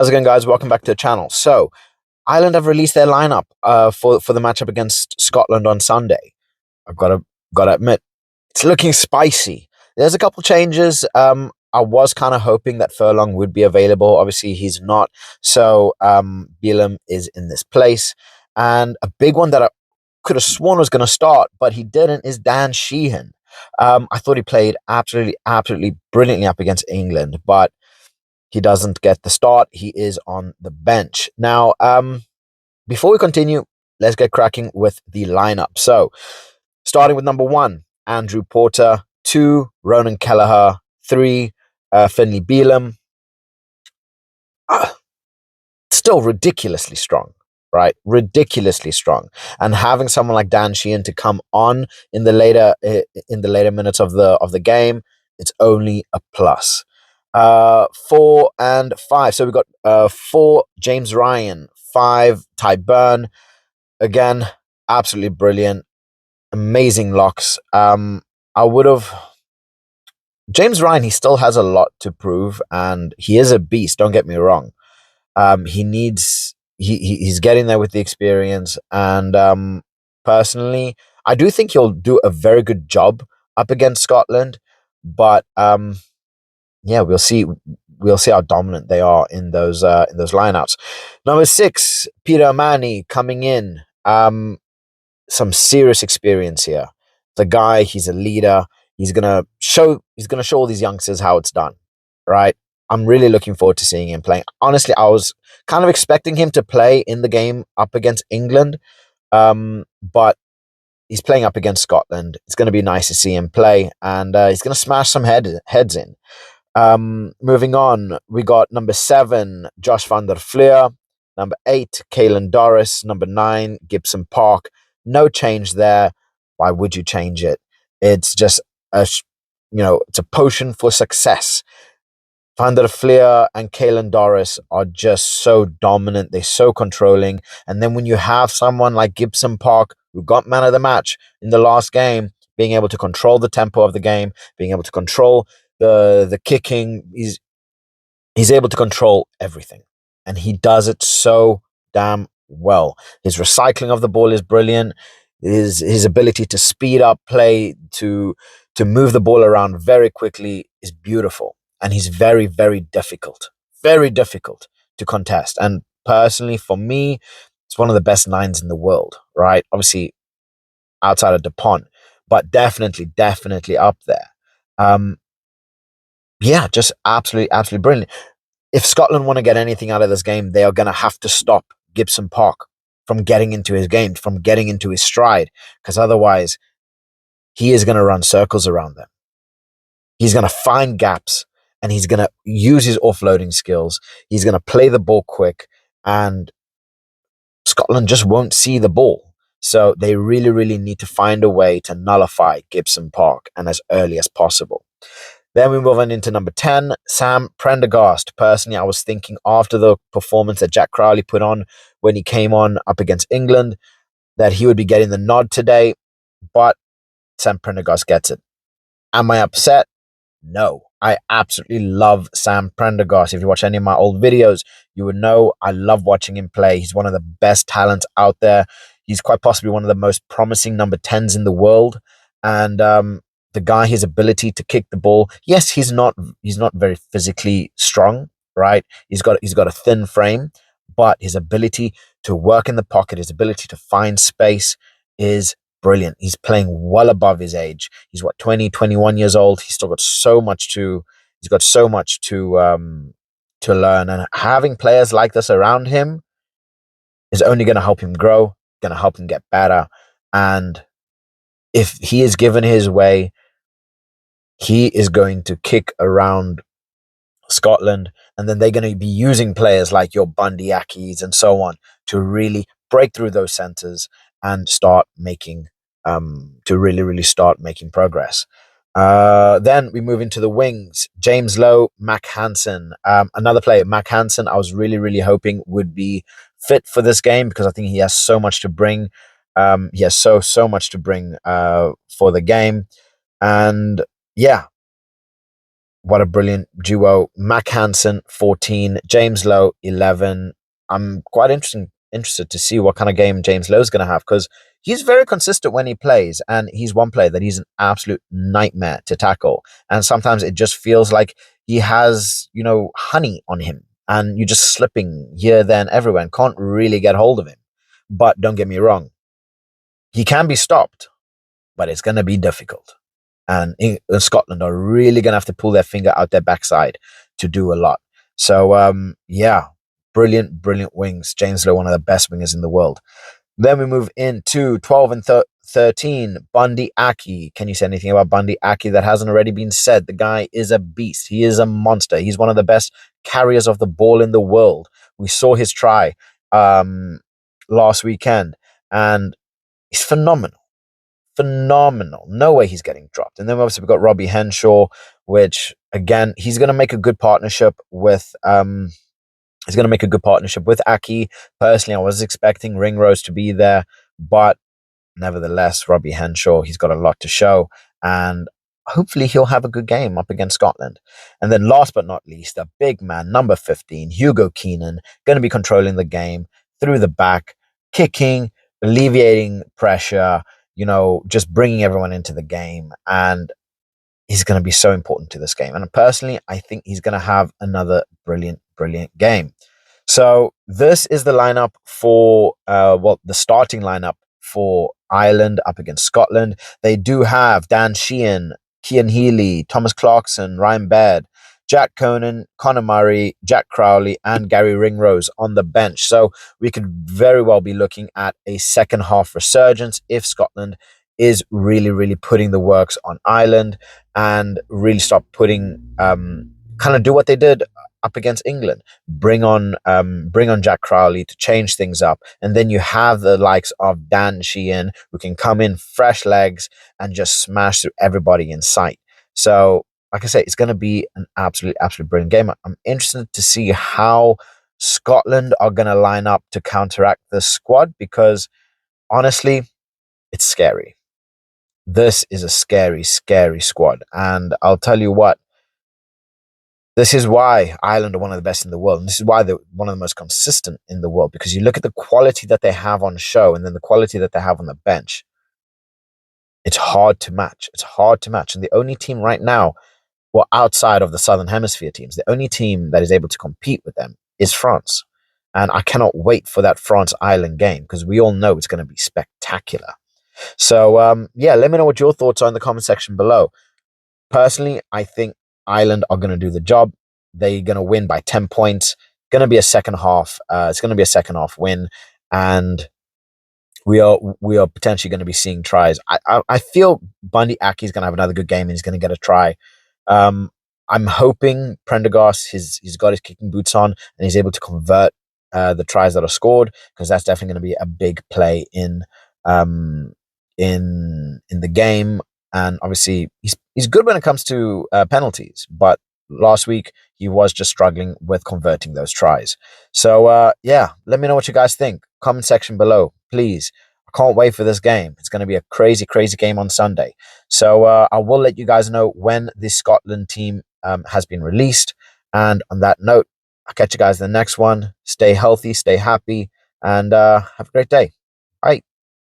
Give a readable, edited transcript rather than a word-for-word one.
How's it going, guys? Welcome back to the channel. So, Ireland have released their lineup for the matchup against Scotland on Sunday. I've got to admit, it's looking spicy. There's a couple changes. I was kind of hoping that Furlong would be available. Obviously, he's not. So, Bealham is in this place, and a big one that I could have sworn was going to start, but he didn't. Is Dan Sheehan. I thought he played absolutely brilliantly up against England, but he doesn't get the start. He is on the bench. Now, before we continue, let's get cracking with the lineup. So, starting with number 1, Andrew Porter. 2, Ronan Kelleher. 3, Finlay Bealham. Still ridiculously strong, right? Ridiculously strong. And having someone like Dan Sheehan to come on in the later minutes of the game, it's only a plus. 4 and 5. So we got 4, James Ryan. 5, Ty Burn. Again, absolutely brilliant, amazing locks. I would have James Ryan. He still has a lot to prove, and he is a beast. Don't get me wrong. He needs he's getting there with the experience, and personally, I do think he'll do a very good job up against Scotland, but yeah, we'll see how dominant they are in those lineouts. Number 6, Peter Amani coming in. Some serious experience here. The guy, he's a leader. He's gonna show all these youngsters how it's done. Right? I'm really looking forward to seeing him playing. Honestly, I was kind of expecting him to play in the game up against England. But he's playing up against Scotland. It's going to be nice to see him play, and he's going to smash some heads in. Moving on, we got number 7, Josh van der Fleer. Number 8, Caelan Doris. Number 9, Gibson Park. No change there. Why would you change it? It's just it's a potion for success. Van der Fleer and Caelan Doris are just so dominant. They're so controlling. And then when you have someone like Gibson Park, who got man of the match in the last game, being able to control the tempo of the game, being able to control the kicking, he's able to control everything, and he does it so damn well. His recycling of the ball is brilliant. His ability to speed up play, to move the ball around very quickly is beautiful, and he's very very difficult to contest. And personally, for me, it's one of the best 9s in the world. Right, obviously outside of Dupont, but definitely up there. Um, yeah, just absolutely brilliant. If Scotland want to get anything out of this game, they are going to have to stop Gibson Park from getting into his game, from getting into his stride, because otherwise he is going to run circles around them. He's going to find gaps, and he's going to use his offloading skills. He's going to play the ball quick, and Scotland just won't see the ball. So they really need to find a way to nullify Gibson Park, and as early as possible. Then we move on into number 10, Sam Prendergast. Personally, I was thinking after the performance that Jack Crowley put on when he came on up against England, that he would be getting the nod today, but Sam Prendergast gets it. Am I upset? No. I absolutely love Sam Prendergast. If you watch any of my old videos, you would know I love watching him play. He's one of the best talents out there. He's quite possibly one of the most promising number 10s in the world. And the guy, his ability to kick the ball. Yes, he's not very physically strong, right? He's got a thin frame, but his ability to work in the pocket, his ability to find space is brilliant. He's playing well above his age. He's 21 years old. He's still got so much to learn, and having players like this around him is only going to help him grow, going to help him get better. And if he is given his way, he is going to kick around Scotland, and then they're going to be using players like your Bundy Akis and so on to really break through those centers and start making to really start making progress. Then we move into the wings. James Lowe, Mac Hansen, another player. Mac Hansen, I was really hoping would be fit for this game, because I think he has so much to bring. He has so much to bring for the game, and yeah, What a brilliant duo. Mac Hansen, 14, James Lowe, 11. I'm quite interested to see what kind of game James Lowe's going to have, because he's very consistent when he plays, and he's one player that he's an absolute nightmare to tackle. And sometimes it just feels like he has, honey on him, and you're just slipping here, there, and everywhere and can't really get hold of him. But don't get me wrong, he can be stopped, but it's going to be difficult. And Scotland are really going to have to pull their finger out their backside to do a lot. So, yeah, brilliant, brilliant wings. James Lowe, one of the best wingers in the world. Then we move into 12 and 13, Bundy Aki. Can you say anything about Bundy Aki that hasn't already been said? The guy is a beast. He is a monster. He's one of the best carriers of the ball in the world. We saw his try last weekend, and he's phenomenal. Phenomenal. No way he's getting dropped. And then obviously we've got Robbie Henshaw, which again, he's going to make a good partnership with Aki. Personally, I was expecting Ringrose to be there, but nevertheless, Robbie Henshaw, he's got a lot to show, and hopefully he'll have a good game up against Scotland. And then last but not least, a big man, number 15, Hugo Keenan, going to be controlling the game through the back, kicking, alleviating pressure, just bringing everyone into the game. And he's going to be so important to this game. And personally, I think he's going to have another brilliant, brilliant game. So this is the lineup for, the starting lineup for Ireland up against Scotland. They do have Dan Sheehan, Cian Healy, Thomas Clarkson, Ryan Baird, Jack Conan, Conor Murray, Jack Crowley, and Gary Ringrose on the bench. So we could very well be looking at a second half resurgence if Scotland is really, really putting the works on Ireland and really start putting, kind of do what they did up against England. Bring on Jack Crowley to change things up, and then you have the likes of Dan Sheehan who can come in fresh legs and just smash through everybody in sight. So, like I say, it's going to be an absolute brilliant game. I'm interested to see how Scotland are going to line up to counteract this squad, because honestly, it's scary. This is a scary, scary squad, and I'll tell you what. This is why Ireland are one of the best in the world. And this is why they're one of the most consistent in the world, because you look at the quality that they have on show and then the quality that they have on the bench. It's hard to match. It's hard to match. And the only team right now, well, outside of the Southern Hemisphere teams, the only team that is able to compete with them is France. And I cannot wait for that France-Ireland game, because we all know it's going to be spectacular. So, yeah, let me know what your thoughts are in the comment section below. Personally, I think Ireland are going to do the job. They're going to win by 10 points. Going to be a second half. It's going to be a second half win, and we are potentially going to be seeing tries. I feel Bundy Aki is going to have another good game and he's going to get a try. I'm hoping Prendergast he's got his kicking boots on and he's able to convert the tries that are scored, because that's definitely going to be a big play um, in the game. And obviously, he's good when it comes to penalties, but last week he was just struggling with converting those tries. So, yeah, let me know what you guys think. Comment section below, please. I can't wait for this game. It's going to be a crazy, crazy game on Sunday. So I will let you guys know when the Scotland team has been released. And on that note, I'll catch you guys in the next one. Stay healthy, stay happy, and have a great day. Bye.